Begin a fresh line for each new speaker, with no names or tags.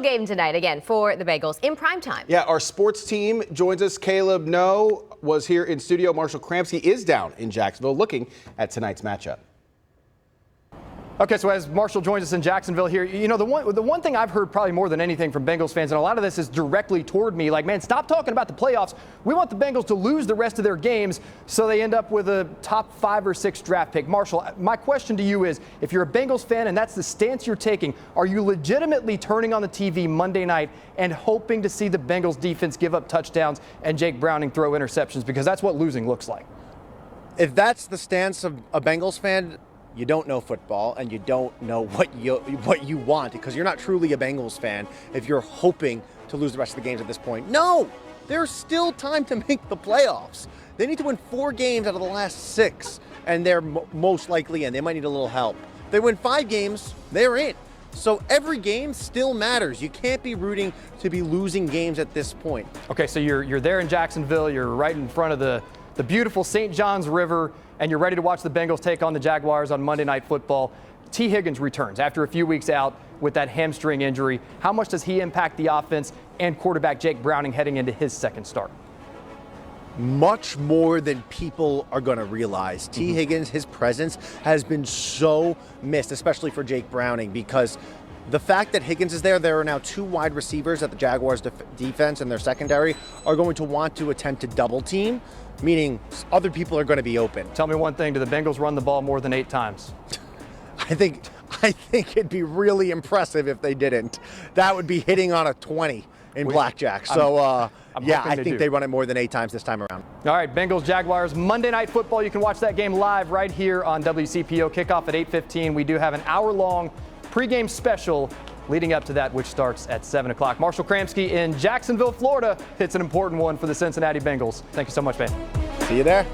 Crucial game tonight, again, for the Bengals in primetime.
Yeah, our sports team joins us. Caleb No was here in studio. Marshall Kramsky is down in Jacksonville looking at tonight's matchup.
Okay, so as Marshall joins us in Jacksonville here, you know, the one thing I've heard probably more than anything from Bengals fans, and a lot of this is directly toward me, like, man, stop talking about the playoffs. We want the Bengals to lose the rest of their games so they end up with a top 5 or 6 draft pick. Marshall, my question to you is, if you're a Bengals fan and that's the stance you're taking, are you legitimately turning on the TV Monday night and hoping to see the Bengals defense give up touchdowns and Jake Browning throw interceptions? Because that's what losing looks like.
If that's the stance of a Bengals fan, you don't know football and you don't know what you want, because you're not truly a Bengals fan if you're hoping to lose the rest of the games at this point. No, there's still time to make the playoffs. They need to win 4 games out of the last 6, and they're most likely in. They might need a little help. If they win 5 games, they're in. So every game still matters. You can't be rooting to be losing games at this point.
Okay, so you're there in Jacksonville. You're right in front of the beautiful St. Johns River, and you're ready to watch the Bengals take on the Jaguars on Monday Night Football. T. Higgins returns after a few weeks out with that hamstring injury. How much does he impact the offense and quarterback Jake Browning heading into his second start?
Much more than people are going to realize. T. Higgins, his presence has been so missed, especially for Jake Browning, because the fact that Higgins is there are now 2 wide receivers that the Jaguars defense and their secondary are going to want to attempt to double team, meaning other people are going to be open.
Tell me one thing, do the Bengals run the ball more than 8 times?
I think it'd be really impressive if they didn't. That would be hitting on a 20 in blackjack. So, yeah, I think they run it more than 8 times this time around.
All right, Bengals, Jaguars, Monday Night Football. You can watch that game live right here on WCPO. Kickoff at 8:15. We do have an hour-long pregame special leading up to that, which starts at 7 o'clock. Marshall Kramsky in Jacksonville, Florida. It's an important one for the Cincinnati Bengals. Thank you so much, man.
See you there.